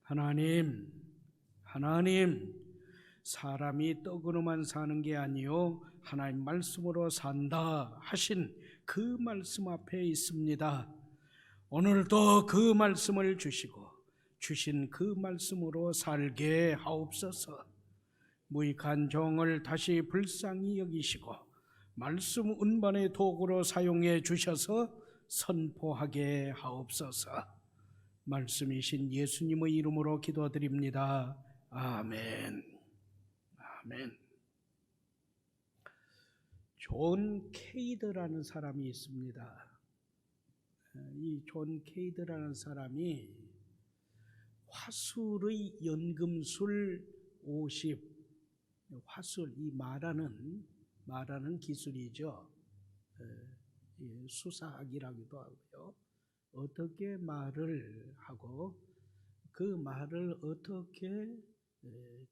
하나님, 사람이 떡으로만 사는 게 아니요 하나님 말씀으로 산다 하신 그 말씀 앞에 있습니다. 오늘도 그 말씀을 주시고 주신 그 말씀으로 살게 하옵소서. 무익한 종을 다시 불쌍히 여기시고 말씀 운반의 도구로 사용해 주셔서 선포하게 하옵소서. 말씀이신 예수님의 이름으로 기도드립니다. 아멘. 아멘. 존 케이드라는 사람이 있습니다. 이 존 케이드라는 사람이 화술의 연금술 50, 화술, 이 말하는 기술이죠. 수사학이라기도 하고요. 어떻게 말을 하고 그 말을 어떻게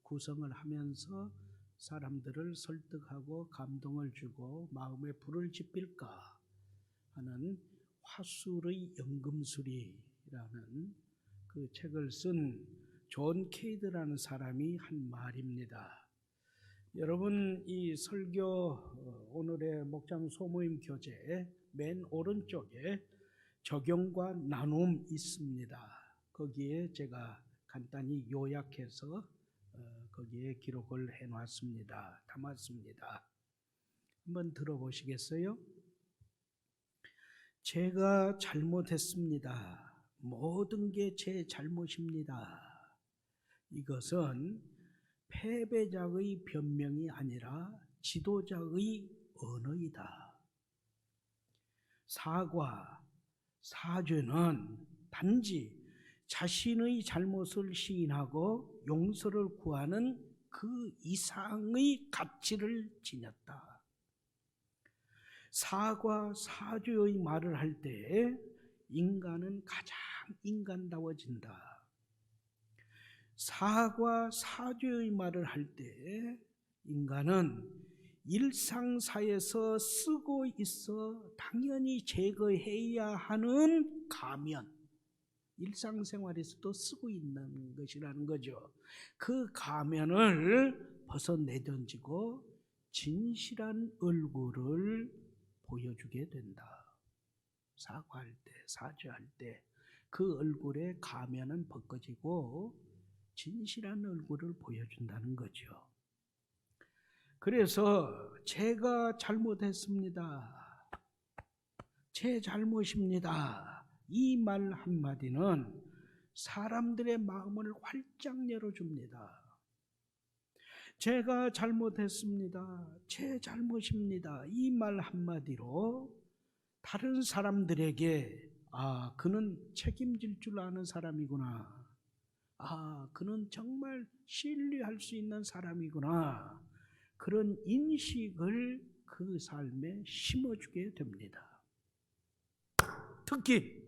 구성을 하면서 사람들을 설득하고 감동을 주고 마음에 불을 지필까 하는 화술의 연금술이라는 그 책을 쓴 존 케이드라는 사람이 한 말입니다. 여러분, 이 설교 오늘의 목장 소모임 교재 맨 오른쪽에 적용과 나눔 있습니다. 거기에 제가 간단히 요약해서 거기에 기록을 해놨습니다. 담았습니다. 한번 들어보시겠어요? 제가 잘못했습니다. 모든 게 제 잘못입니다. 이것은 패배자의 변명이 아니라 지도자의 언어이다. 사과, 사죄는 단지 자신의 잘못을 시인하고 용서를 구하는 그 이상의 가치를 지녔다. 사과, 사죄의 말을 할 때 인간은 가장 인간다워진다. 사과, 사죄의 말을 할 때 인간은 일상사에서 쓰고 있어 당연히 제거해야 하는 가면, 일상생활에서도 쓰고 있는 것이라는 거죠. 그 가면을 벗어내던지고 진실한 얼굴을 보여주게 된다. 사과할 때, 사죄할 때 그 얼굴의 가면은 벗겨지고 진실한 얼굴을 보여준다는 거죠. 그래서 제가 잘못했습니다. 제 잘못입니다. 이 말 한마디는 사람들의 마음을 활짝 열어줍니다. 제가 잘못했습니다. 제 잘못입니다. 이 말 한마디로 다른 사람들에게 그는 책임질 줄 아는 사람이구나. 그는 정말 신뢰할 수 있는 사람이구나. 그런 인식을 그 삶에 심어주게 됩니다. 특히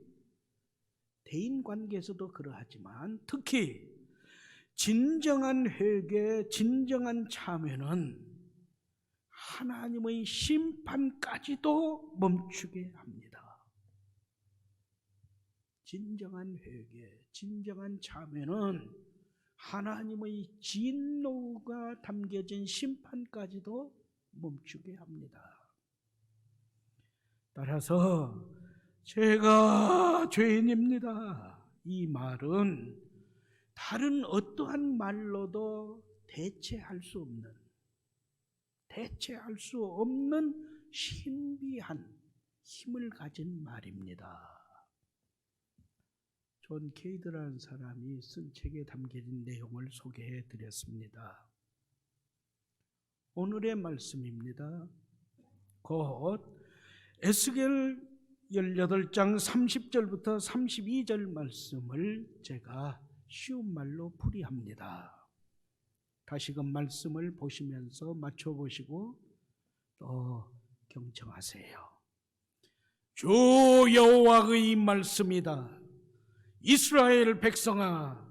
대인관계에서도 그러하지만 특히 진정한 회개, 진정한 참회는 하나님의 심판까지도 멈추게 합니다. 진정한 회개, 진정한 참회는 하나님의 진노가 담겨진 심판까지도 멈추게 합니다. 따라서 제가 죄인입니다. 이 말은 다른 어떠한 말로도 대체할 수 없는 신비한 힘을 가진 말입니다. 존 케이드라는 사람이 쓴 책에 담겨진 내용을 소개해 드렸습니다. 오늘의 말씀입니다. 곧 에스겔 18장 30절부터 32절 말씀을 제가 쉬운 말로 풀이합니다. 다시금 말씀을 보시면서 맞춰보시고 또 경청하세요. 주 여호와의 말씀이다. 이스라엘 백성아,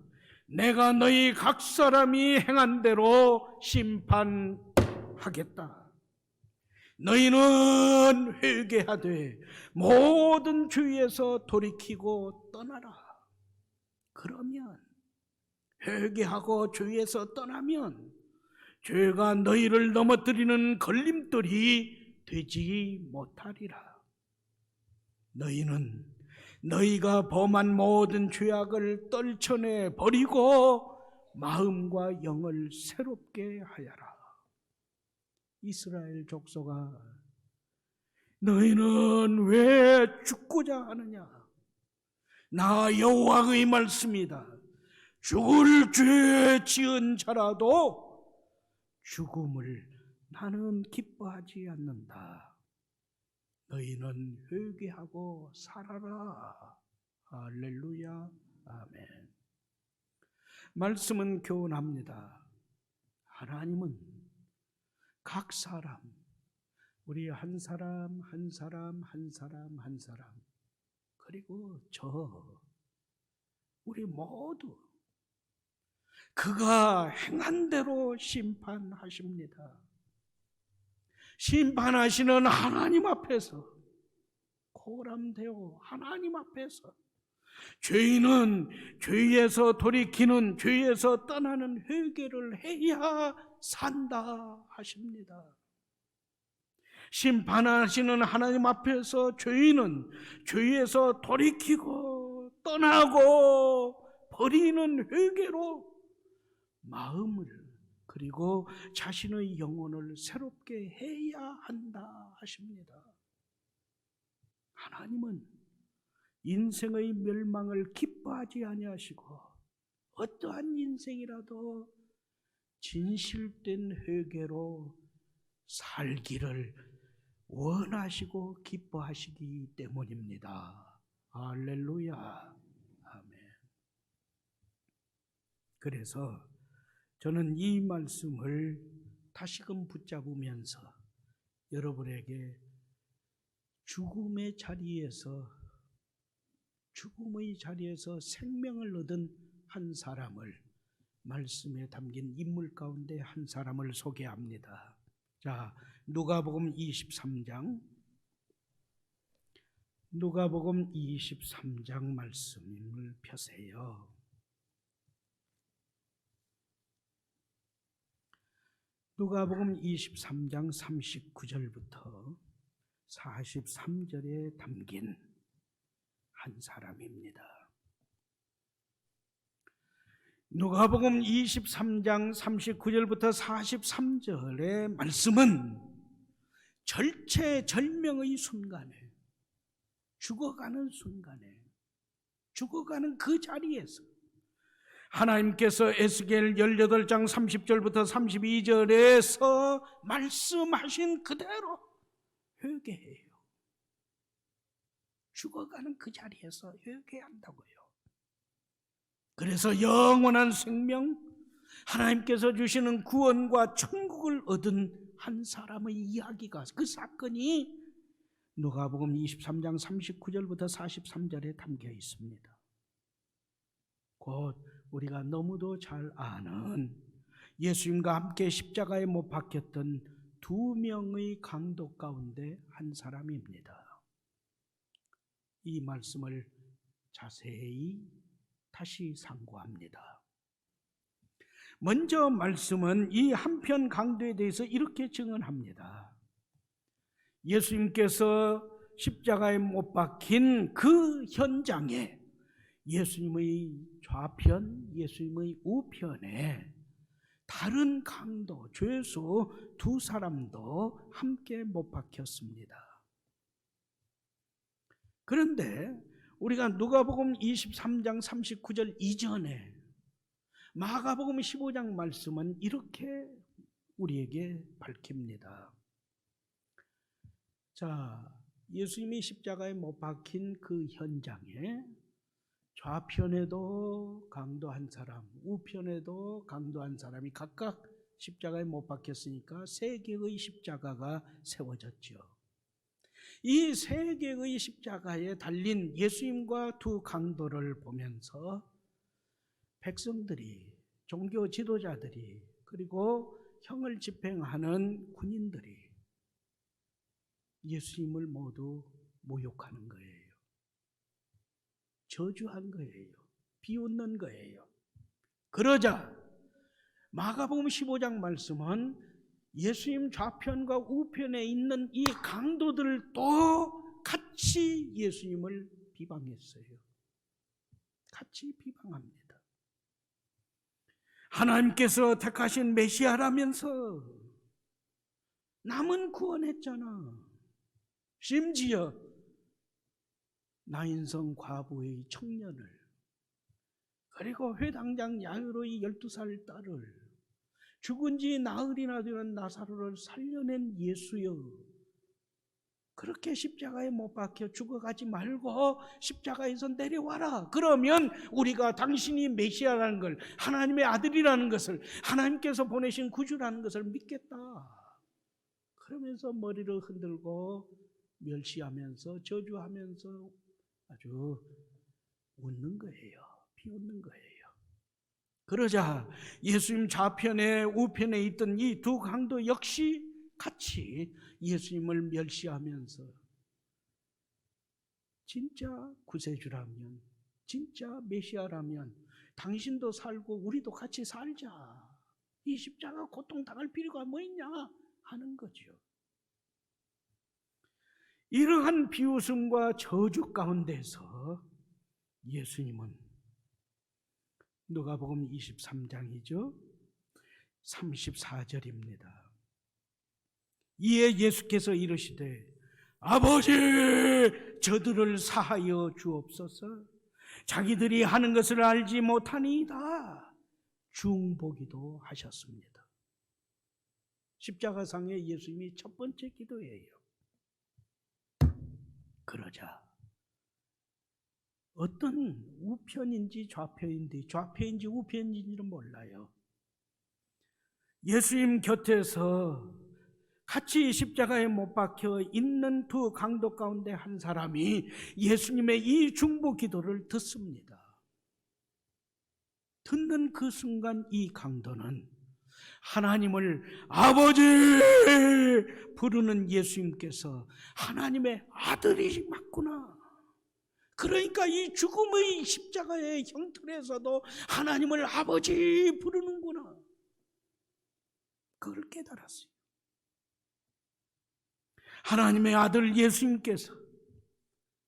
내가 너희 각 사람이 행한 대로 심판하겠다. 너희는 회개하되 모든 주위에서 돌이키고 떠나라. 그러면 회개하고 죄에서 떠나면 죄가 너희를 넘어뜨리는 걸림돌이 되지 못하리라. 너희는 너희가 범한 모든 죄악을 떨쳐내 버리고 마음과 영을 새롭게 하여라. 이스라엘 족속아, 너희는 왜 죽고자 하느냐? 나 여호와의 말씀이다. 죽을 죄 지은 자라도 죽음을 나는 기뻐하지 않는다. 너희는 회개하고 살아라. 할렐루야. 아멘. 말씀은 교훈합니다. 하나님은 각 사람, 우리 한 사람 한 사람 한 사람 한 사람, 그리고 우리 모두 그가 행한 대로 심판하십니다. 심판하시는 하나님 앞에서, 고람되어 하나님 앞에서 죄인은 죄에서 돌이키는, 죄에서 떠나는 회개를 해야 산다 하십니다. 심판하시는 하나님 앞에서 죄인은 죄에서 돌이키고 떠나고 버리는 회개로 마음을, 그리고 자신의 영혼을 새롭게 해야 한다 하십니다. 하나님은 인생의 멸망을 기뻐하지 아니하시고 어떠한 인생이라도 진실된 회개로 살기를 원하시고 기뻐하시기 때문입니다. 할렐루야. 아멘. 그래서 저는 이 말씀을 다시금 붙잡으면서 여러분에게 죽음의 자리에서 생명을 얻은 한 사람을, 말씀에 담긴 인물 가운데 한 사람을 소개합니다. 자, 누가복음 23장 말씀을 펴세요. 누가복음 23장 39절부터 43절에 담긴 한 사람입니다. 누가복음 23장 39절부터 43절의 말씀은 절체절명의 순간에, 죽어가는 그 자리에서 하나님께서 에스겔 18장 30절부터 32절에서 말씀하신 그대로 회개해요. 죽어가는 그 자리에서 회개한다고요. 그래서 영원한 생명, 하나님께서 주시는 구원과 천국을 얻은 한 사람의 이야기가, 그 사건이 누가복음 23장 39절부터 43절에 담겨 있습니다. 곧 우리가 너무도 잘 아는 예수님과 함께 십자가에 못 박혔던 두 명의 강도 가운데 한 사람입니다. 이 말씀을 자세히 다시 상고합니다. 먼저 말씀은 이 한편 강도에 대해서 이렇게 증언합니다. 예수님께서 십자가에 못 박힌 그 현장에 예수님의 좌편, 예수님의 우편에 다른 강도, 죄수 두 사람도 함께 못 박혔습니다. 그런데 우리가 누가복음 23장 39절 이전에 마가복음 15장 말씀은 이렇게 우리에게 밝힙니다. 자, 예수님이 십자가에 못 박힌 그 현장에 좌편에도 강도 한 사람, 우편에도 강도 한 사람이 각각 십자가에 못 박혔으니까 세 개의 십자가가 세워졌죠. 이 세 개의 십자가에 달린 예수님과 두 강도를 보면서 백성들이, 종교 지도자들이, 그리고 형을 집행하는 군인들이 예수님을 모두 모욕하는 거예요. 저주한 거예요. 비웃는 거예요. 그러자 마가복음 15장 말씀은 예수님 좌편과 우편에 있는 이 강도들도 같이 예수님을 비방했어요. 같이 비방합니다. 하나님께서 택하신 메시아라면서 남은 구원했잖아. 심지어 나인성 과부의 청년을, 그리고 회당장 야이로의 12살 딸을, 죽은 지 나흘이나 되는 나사로를 살려낸 예수여, 그렇게 십자가에 못 박혀 죽어가지 말고 십자가에서 내려와라. 그러면 우리가 당신이 메시아라는 걸, 하나님의 아들이라는 것을, 하나님께서 보내신 구주라는 것을 믿겠다. 그러면서 머리를 흔들고 멸시하면서 저주하면서 아주 웃는 거예요. 비웃는 거예요. 그러자 예수님 좌편에 우편에 있던 이 두 강도 역시 같이 예수님을 멸시하면서 진짜 구세주라면, 진짜 메시아라면 당신도 살고 우리도 같이 살자. 이 십자가 고통 당할 필요가 뭐 있냐 하는 거죠. 이러한 비웃음과 저주 가운데서 예수님은 누가복음 23장이죠. 34절입니다. 이에 예수께서 이르시되 아버지 저들을 사하여 주옵소서. 자기들이 하는 것을 알지 못하니이다. 중보기도 하셨습니다. 십자가상에 예수님이 첫 번째 기도예요. 그러자 어떤 우편인지 좌편인지 우편인지는 몰라요. 예수님 곁에서 같이 십자가에 못 박혀 있는 두 강도 가운데 한 사람이 예수님의 이 중보 기도를 듣습니다. 듣는 그 순간 이 강도는 하나님을 아버지 부르는 예수님께서 하나님의 아들이 맞구나. 그러니까 이 죽음의 십자가의 형틀에서도 하나님을 아버지 부르는구나. 그걸 깨달았어요. 하나님의 아들 예수님께서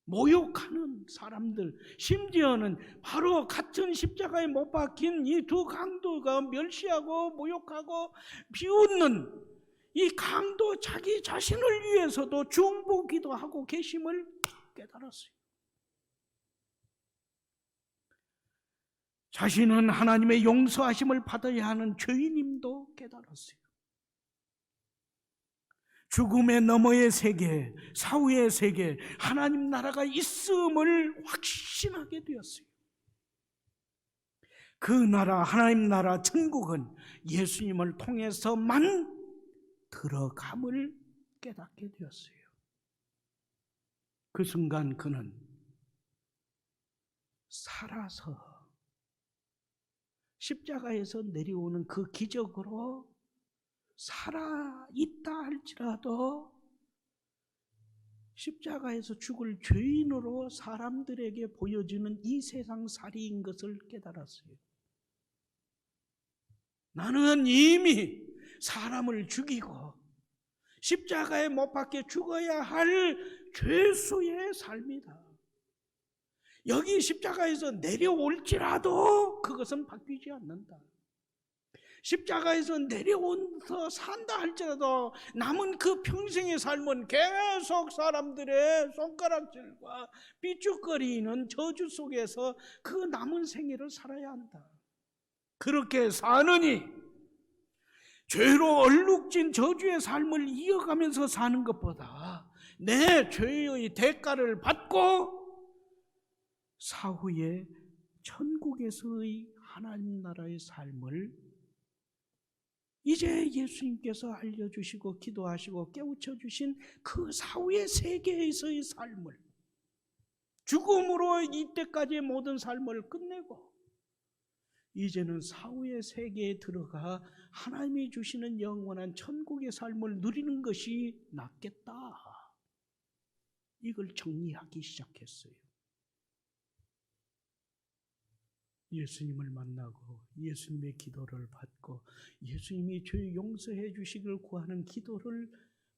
모욕하는 사람들, 심지어는 바로 같은 십자가에 못 박힌 이 두 강도가 멸시하고 모욕하고 비웃는 이 강도 자기 자신을 위해서도 중보기도 하고 계심을 깨달았어요. 자신은 하나님의 용서하심을 받아야 하는 죄인임도 깨달았어요. 죽음의 너머의 세계, 사후의 세계, 하나님 나라가 있음을 확신하게 되었어요. 그 나라, 하나님 나라, 천국은 예수님을 통해서만 들어감을 깨닫게 되었어요. 그 순간 그는 살아서 십자가에서 내려오는 그 기적으로 살아있다 할지라도 십자가에서 죽을 죄인으로 사람들에게 보여주는 이 세상살이인 것을 깨달았어요. 나는 이미 사람을 죽이고 십자가에 못 박혀 죽어야 할 죄수의 삶이다. 여기 십자가에서 내려올지라도 그것은 바뀌지 않는다. 십자가에서 내려온서 산다 할지라도 남은 그 평생의 삶은 계속 사람들의 손가락질과 삐죽거리는 저주 속에서 그 남은 생애를 살아야 한다. 그렇게 사느니 죄로 얼룩진 저주의 삶을 이어가면서 사는 것보다 내 죄의 대가를 받고 사후에 천국에서의 하나님 나라의 삶을 이제 예수님께서 알려주시고 기도하시고 깨우쳐 주신 그 사후의 세계에서의 삶을, 죽음으로 이때까지의 모든 삶을 끝내고 이제는 사후의 세계에 들어가 하나님이 주시는 영원한 천국의 삶을 누리는 것이 낫겠다. 이걸 정리하기 시작했어요. 예수님을 만나고 예수님의 기도를 받고 예수님이 죄 용서해 주시기를 구하는 기도를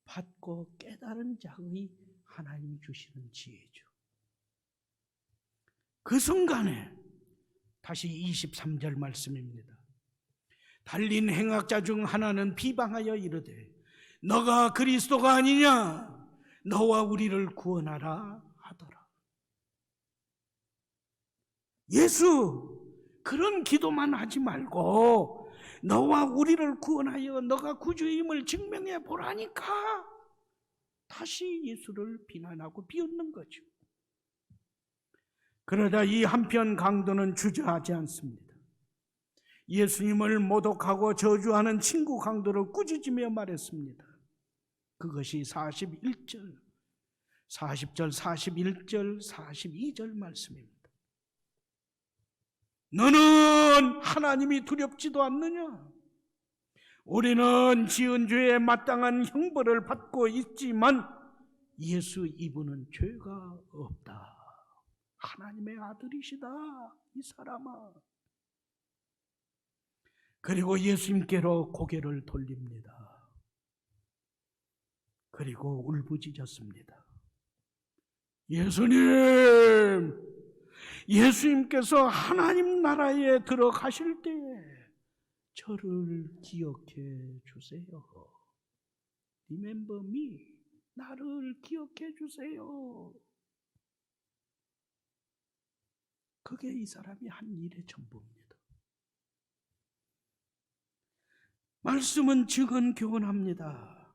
받고 깨달은 자의 하나님 주시는 지혜죠. 그 순간에 다시 23절 말씀입니다. 달린 행악자 중 하나는 비방하여 이르되 너가 그리스도가 아니냐 너와 우리를 구원하라 하더라. 예수 그런 기도만 하지 말고 너와 우리를 구원하여 너가 구주임을 증명해 보라니까 다시 예수를 비난하고 비웃는 거죠. 그러자 이 한편 강도는 주저하지 않습니다. 예수님을 모독하고 저주하는 친구 강도를 꾸짖으며 말했습니다. 그것이 40절, 41절, 42절 말씀입니다. 너는 하나님이 두렵지도 않느냐? 우리는 지은 죄에 마땅한 형벌을 받고 있지만 예수 이분은 죄가 없다. 하나님의 아들이시다 이 사람아. 그리고 예수님께로 고개를 돌립니다. 그리고 울부짖었습니다. 예수님께서 하나님 나라에 들어가실 때에 저를 기억해 주세요. Remember me. 나를 기억해 주세요. 그게 이 사람이 한 일의 전부입니다. 말씀은 증언 교훈합니다.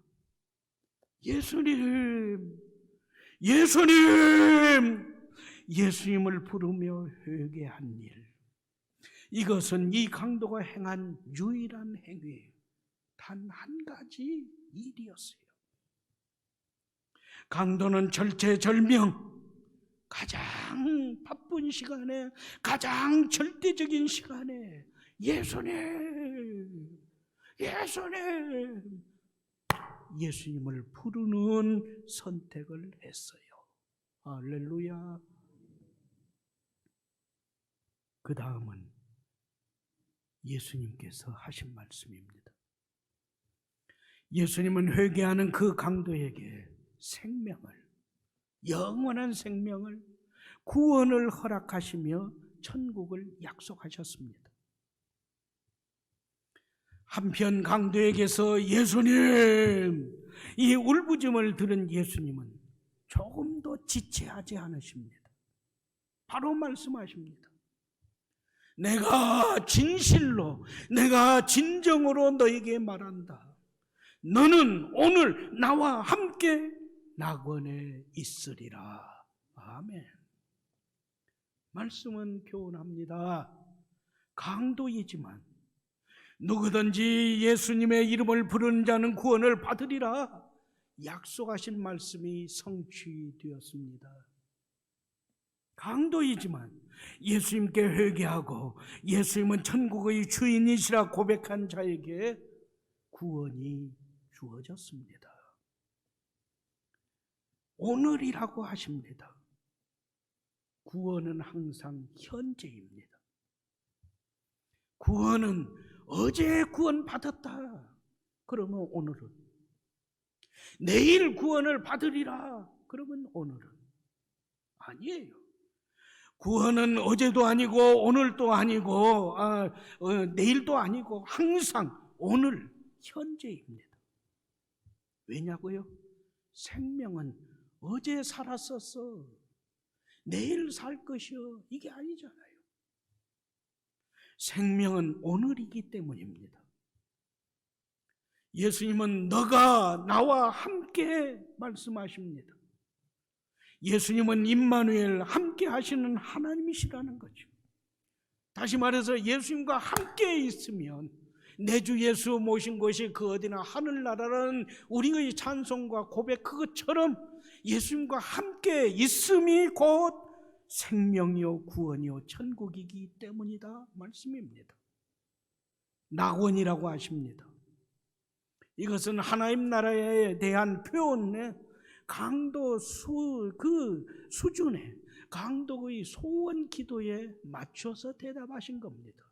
예수님을 부르며 회개한 일. 이것은 이 강도가 행한 유일한 행위, 단 한 가지 일이었어요. 강도는 절체절명, 가장 바쁜 시간에, 가장 절대적인 시간에 예수님을 부르는 선택을 했어요. 할렐루야. 그 다음은 예수님께서 하신 말씀입니다. 예수님은 회개하는 그 강도에게 생명을, 영원한 생명을, 구원을 허락하시며 천국을 약속하셨습니다. 한편 강도에게서 이 울부짖음을 들은 예수님은 조금도 지체하지 않으십니다. 바로 말씀하십니다. 내가 진실로, 내가 진정으로 너에게 말한다. 너는 오늘 나와 함께 낙원에 있으리라. 아멘. 말씀은 교훈합니다. 강도이지만 누구든지 예수님의 이름을 부르는 자는 구원을 받으리라 약속하신 말씀이 성취되었습니다. 강도이지만 예수님께 회개하고 예수님은 천국의 주인이시라 고백한 자에게 구원이 주어졌습니다. 오늘이라고 하십니다. 구원은 항상 현재입니다. 구원은 어제 구원 받았다. 그러면 오늘은. 내일 구원을 받으리라. 그러면 오늘은. 아니에요. 구원은 어제도 아니고 오늘도 아니고 내일도 아니고 항상 오늘 현재입니다. 왜냐고요? 생명은 어제 살았었어. 내일 살 것이요. 이게 아니잖아요. 생명은 오늘이기 때문입니다. 예수님은 너가 나와 함께 말씀하십니다. 예수님은 임마누엘 함께 하시는 하나님이시라는 거죠. 다시 말해서 예수님과 함께 있으면 내 주 예수 모신 곳이 그 어디나 하늘나라라는 우리의 찬송과 고백 그것처럼 예수님과 함께 있음이 곧 생명이요 구원이요 천국이기 때문이다 말씀입니다. 낙원이라고 하십니다. 이것은 하나님 나라에 대한 표현의 강도 그 수준에 강도의 소원 기도에 맞춰서 대답하신 겁니다.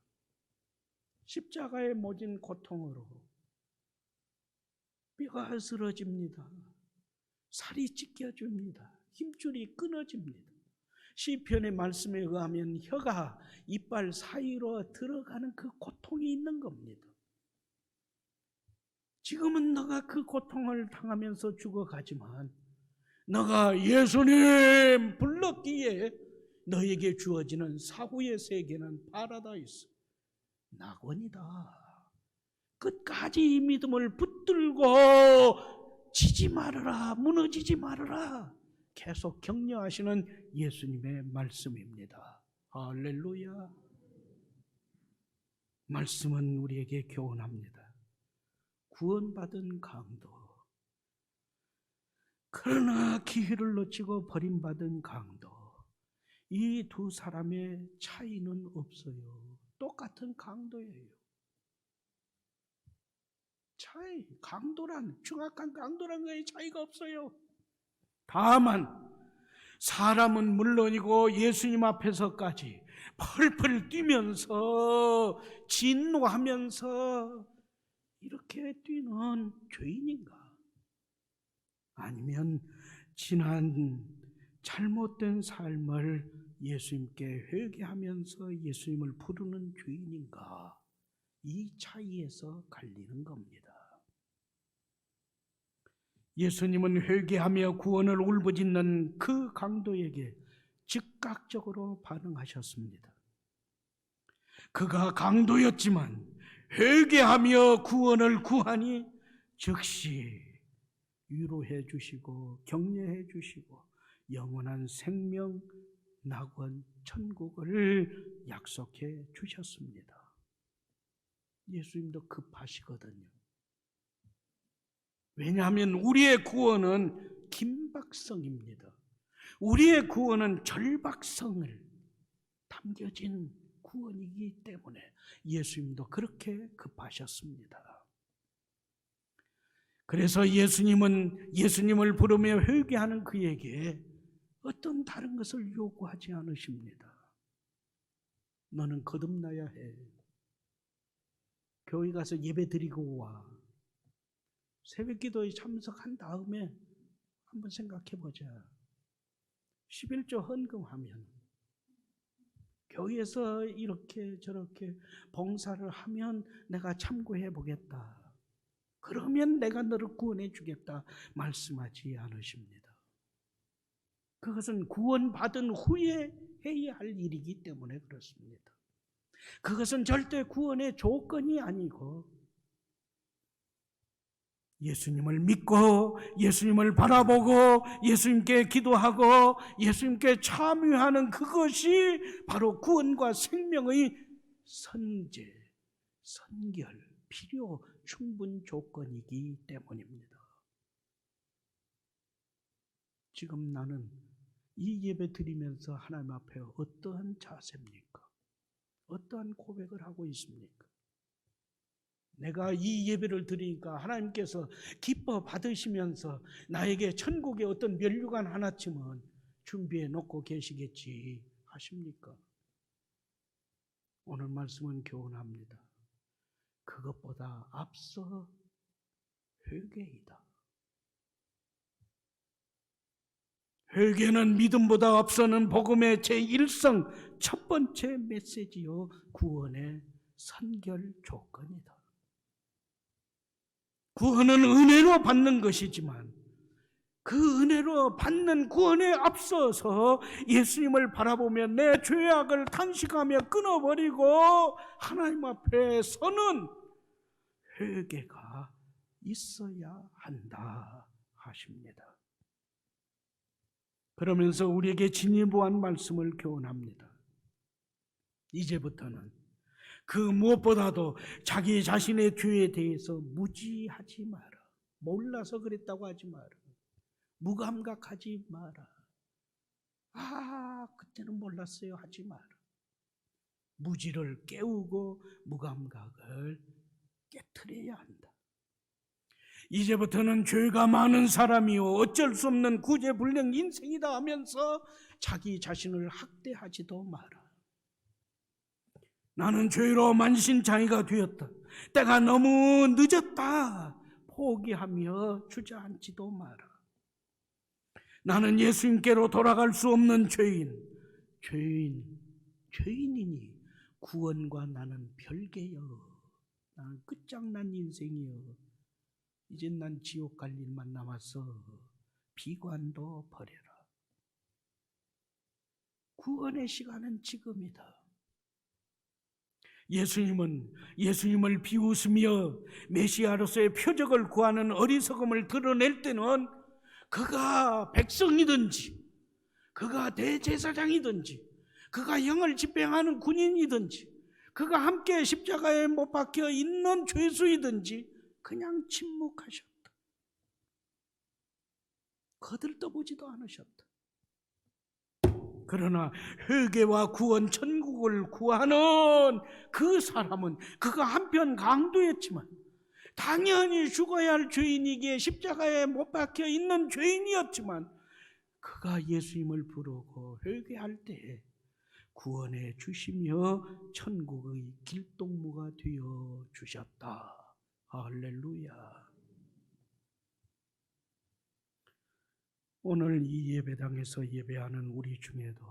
십자가에 모진 고통으로 뼈가 쓰러집니다. 살이 찢겨집니다. 힘줄이 끊어집니다. 시편의 말씀에 의하면 혀가 이빨 사이로 들어가는 그 고통이 있는 겁니다. 지금은 너가 그 고통을 당하면서 죽어가지만 너가 예수님 불렀기에 너에게 주어지는 사후의 세계는 파라다이스, 낙원이다. 끝까지 이 믿음을 붙들고 지지 말아라, 무너지지 말아라 계속 격려하시는 예수님의 말씀입니다. 할렐루야. 말씀은 우리에게 교훈합니다. 구원받은 강도, 그러나 기회를 놓치고 버림받은 강도, 이 두 사람의 차이는 없어요. 똑같은 강도예요. 강도란, 정확한 강도란 거에 차이가 없어요. 다만 사람은 물론이고 예수님 앞에서까지 펄펄 뛰면서 진노하면서 이렇게 뛰는 죄인인가? 아니면 지난 잘못된 삶을 예수님께 회개하면서 예수님을 부르는 죄인인가? 이 차이에서 갈리는 겁니다. 예수님은 회개하며 구원을 울부짖는 그 강도에게 즉각적으로 반응하셨습니다. 그가 강도였지만 회개하며 구원을 구하니 즉시 위로해 주시고 격려해 주시고 영원한 생명, 낙원, 천국을 약속해 주셨습니다. 예수님도 급하시거든요. 왜냐하면 우리의 구원은 긴박성입니다. 우리의 구원은 절박성을 담겨진 구원이기 때문에 예수님도 그렇게 급하셨습니다. 그래서 예수님을 부르며 회개하는 그에게 어떤 다른 것을 요구하지 않으십니다. 너는 거듭나야 해. 교회 가서 예배 드리고 와. 새벽 기도에 참석한 다음에 한번 생각해 보자. 11조 헌금하면, 교회에서 이렇게 저렇게 봉사를 하면 내가 참고해 보겠다. 그러면 내가 너를 구원해 주겠다 말씀하지 않으십니다. 그것은 구원받은 후에 해야 할 일이기 때문에 그렇습니다. 그것은 절대 구원의 조건이 아니고 예수님을 믿고 예수님을 바라보고 예수님께 기도하고 예수님께 참여하는 그것이 바로 구원과 생명의 선제, 선결, 필요, 충분 조건이기 때문입니다. 지금 나는 이 예배 드리면서 하나님 앞에 어떠한 자세입니까? 어떠한 고백을 하고 있습니까? 내가 이 예배를 드리니까 하나님께서 기뻐 받으시면서 나에게 천국의 어떤 면류관 하나쯤은 준비해 놓고 계시겠지 하십니까? 오늘 말씀은 교훈합니다. 그것보다 앞서 회개이다. 회개는 믿음보다 앞서는 복음의 제1성 첫 번째 메시지요, 구원의 선결 조건이다. 구원은 은혜로 받는 것이지만 그 은혜로 받는 구원에 앞서서 예수님을 바라보며 내 죄악을 탄식하며 끊어버리고 하나님 앞에 서는 회개가 있어야 한다 하십니다. 그러면서 우리에게 진일보한 말씀을 교훈합니다. 이제부터는 그 무엇보다도 자기 자신의 죄에 대해서 무지하지 마라. 몰라서 그랬다고 하지 마라. 무감각하지 마라. 그때는 몰랐어요 하지 마라. 무지를 깨우고 무감각을 깨트려야 한다. 이제부터는 죄가 많은 사람이요 어쩔 수 없는 구제불능 인생이다 하면서 자기 자신을 학대하지도 마라. 나는 죄로 만신창이가 되었다. 때가 너무 늦었다. 포기하며 주저앉지도 마라. 나는 예수님께로 돌아갈 수 없는 죄인이니 구원과 나는 별개여. 나는 끝장난 인생이여. 이젠 난 지옥 갈 일만 남았어. 비관도 버려라. 구원의 시간은 지금이다. 예수님을 비웃으며 메시아로서의 표적을 구하는 어리석음을 드러낼 때는 그가 백성이든지 그가 대제사장이든지 그가 형을 집행하는 군인이든지 그가 함께 십자가에 못 박혀 있는 죄수이든지 그냥 침묵하셨다. 거들떠보지도 않으셨다. 그러나 회개와 구원, 천국을 구하는 그 사람은 그가 한편 강도였지만 당연히 죽어야 할 죄인이기에 십자가에 못 박혀 있는 죄인이었지만 그가 예수님을 부르고 회개할 때 구원해 주시며 천국의 길동무가 되어 주셨다. 할렐루야. 오늘 이 예배당에서 예배하는 우리 중에도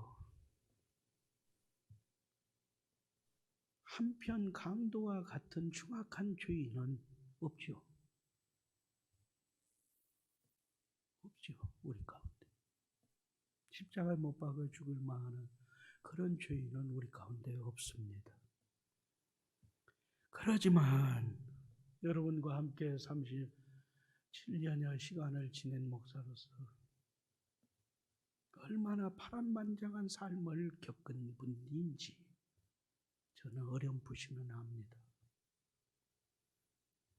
한편 강도와 같은 흉악한 죄인은 없죠. 우리 가운데 십자가에 못 박아 죽을 만한 그런 죄인은 우리 가운데 없습니다. 그러지만 여러분과 함께 37년여 시간을 지낸 목사로서 얼마나 파란만장한 삶을 겪은 분인지 저는 어렴풋이는 압니다.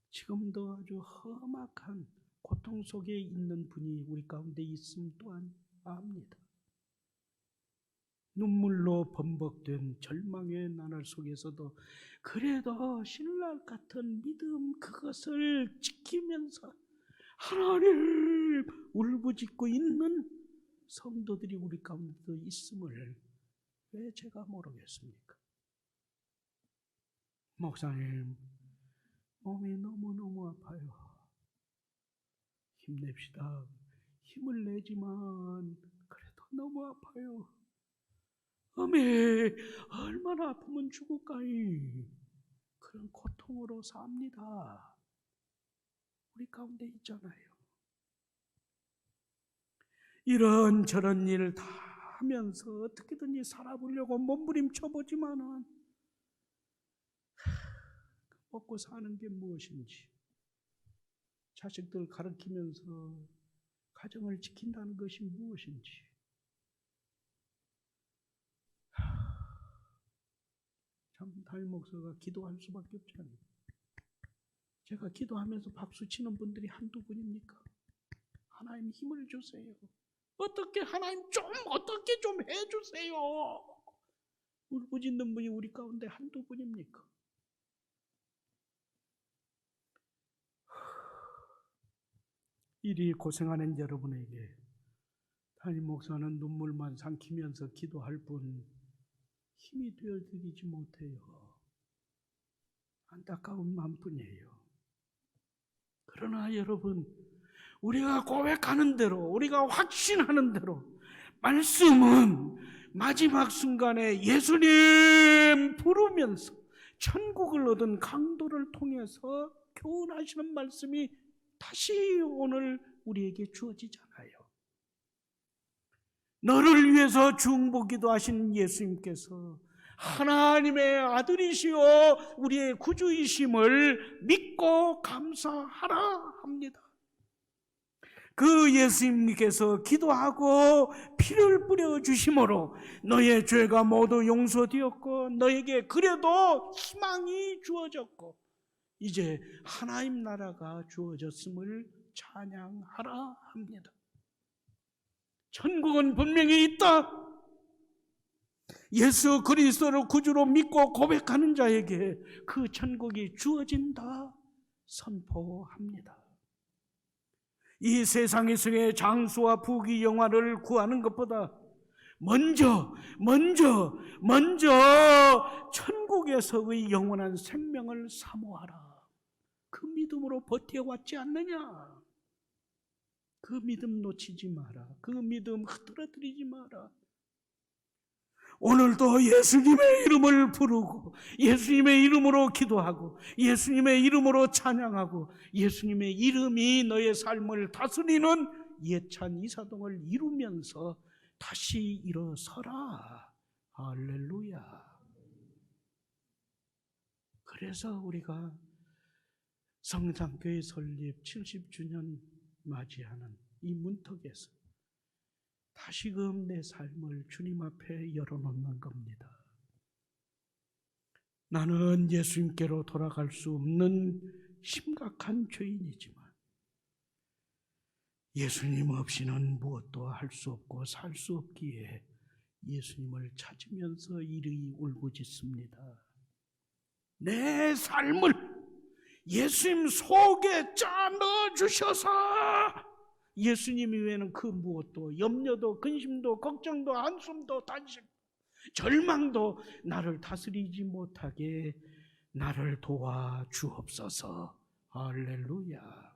지금도 아주 험악한 고통 속에 있는 분이 우리 가운데 있음 또한 압니다. 눈물로 범벅된 절망의 나날 속에서도 그래도 신랄 같은 믿음 그것을 지키면서 하나님 울부짖고 있는 성도들이 우리 가운데 있음을 왜 제가 모르겠습니까? 목사님, 몸이 너무너무 아파요. 힘냅시다. 힘을 내지만 그래도 너무 아파요. 어메, 얼마나 아프면 죽을까이. 그런 고통으로 삽니다. 우리 가운데 있잖아요. 이런저런 일을 다 하면서 어떻게든지 살아보려고 몸부림쳐보지만은 먹고 사는 게 무엇인지, 자식들 가르치면서 가정을 지킨다는 것이 무엇인지, 참 담임 목사가 기도할 수밖에 없잖아요. 제가 기도하면서 박수 치는 분들이 한두 분입니까? 하나님 힘을 주세요. 하나님 어떻게 좀 해주세요. 울부짖는 분이 우리 가운데 한두 분입니까? 이리 고생하는 여러분에게 담임 목사는 눈물만 삼키면서 기도할 뿐 힘이 되어드리지 못해요. 안타까운 마음뿐이에요. 그러나 여러분, 우리가 고백하는 대로, 우리가 확신하는 대로 말씀은 마지막 순간에 예수님 부르면서 천국을 얻은 강도를 통해서 교훈하시는 말씀이 다시 오늘 우리에게 주어지잖아요. 너를 위해서 중보기도 하신 예수님께서 하나님의 아들이시오 우리의 구주이심을 믿고 감사하라 합니다. 그 예수님께서 기도하고 피를 뿌려주심으로 너의 죄가 모두 용서되었고 너에게 그래도 희망이 주어졌고 이제 하나님 나라가 주어졌음을 찬양하라 합니다. 천국은 분명히 있다. 예수 그리스도를 구주로 믿고 고백하는 자에게 그 천국이 주어진다 선포합니다. 이 세상에서의 장수와 부귀 영화를 구하는 것보다 먼저 천국에서의 영원한 생명을 사모하라. 그 믿음으로 버텨왔지 않느냐? 그 믿음 놓치지 마라. 그 믿음 흐트러뜨리지 마라. 오늘도 예수님의 이름을 부르고 예수님의 이름으로 기도하고 예수님의 이름으로 찬양하고 예수님의 이름이 너의 삶을 다스리는 예찬 이사동을 이루면서 다시 일어서라. 할렐루야. 그래서 우리가 성산교회 설립 70주년 맞이하는 이 문턱에서 다시금 내 삶을 주님 앞에 열어놓는 겁니다. 나는 예수님께로 돌아갈 수 없는 심각한 죄인이지만 예수님 없이는 무엇도 할 수 없고 살 수 없기에 예수님을 찾으면서 이르이 울부짖습니다. 내 삶을 예수님 속에 짜 넣어주셔서 예수님 이외에는 그 무엇도 염려도 근심도 걱정도 한숨도 단식 절망도 나를 다스리지 못하게 나를 도와주옵소서. 할렐루야.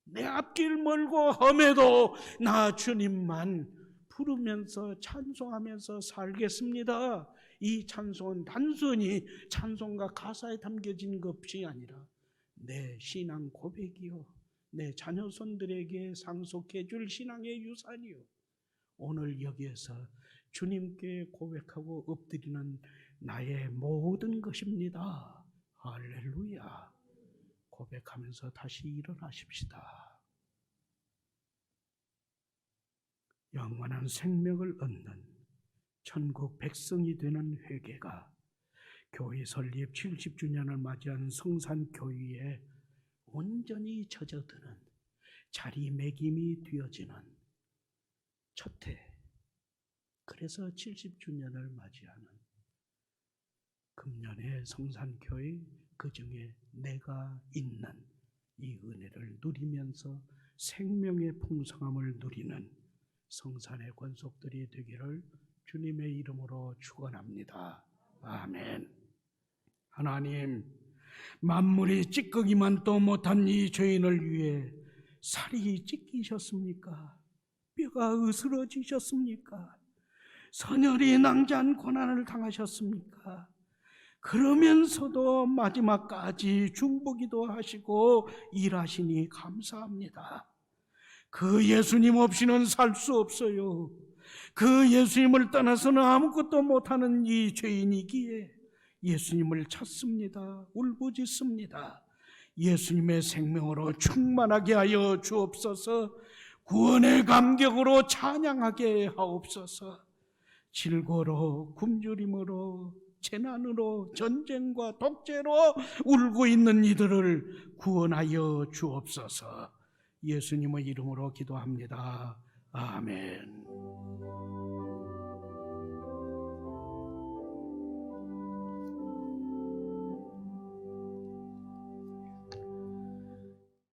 내 앞길 멀고 험해도 나 주님만 부르면서 찬송하면서 살겠습니다. 이 찬송은 단순히 찬송가 가사에 담겨진 것이 아니라 내 신앙 고백이요, 내 자녀손들에게 상속해 줄 신앙의 유산이요, 오늘 여기에서 주님께 고백하고 엎드리는 나의 모든 것입니다. 할렐루야. 고백하면서 다시 일어나십시다. 영원한 생명을 얻는 천국 백성이 되는 회개가 교회 설립 70주년을 맞이한 성산교회에 온전히 젖어드는 자리매김이 되어지는 첫 해, 그래서 70주년을 맞이하는 금년의 성산교회, 그 중에 내가 있는 이 은혜를 누리면서 생명의 풍성함을 누리는 성산의 권속들이 되기를 주님의 이름으로 축원합니다. 아멘. 하나님, 만물이 찌꺼기만 또 못한 이 죄인을 위해 살이 찢기셨습니까? 뼈가 으스러지셨습니까? 선혈이 낭자한 고난을 당하셨습니까? 그러면서도 마지막까지 중보기도 하시고 일하시니 감사합니다. 그 예수님 없이는 살 수 없어요. 그 예수님을 떠나서는 아무것도 못하는 이 죄인이기에 예수님을 찾습니다. 울부짖습니다. 예수님의 생명으로 충만하게 하여 주옵소서. 구원의 감격으로 찬양하게 하옵소서. 질고로 굶주림으로 재난으로 전쟁과 독재로 울고 있는 이들을 구원하여 주옵소서. 예수님의 이름으로 기도합니다. 아멘.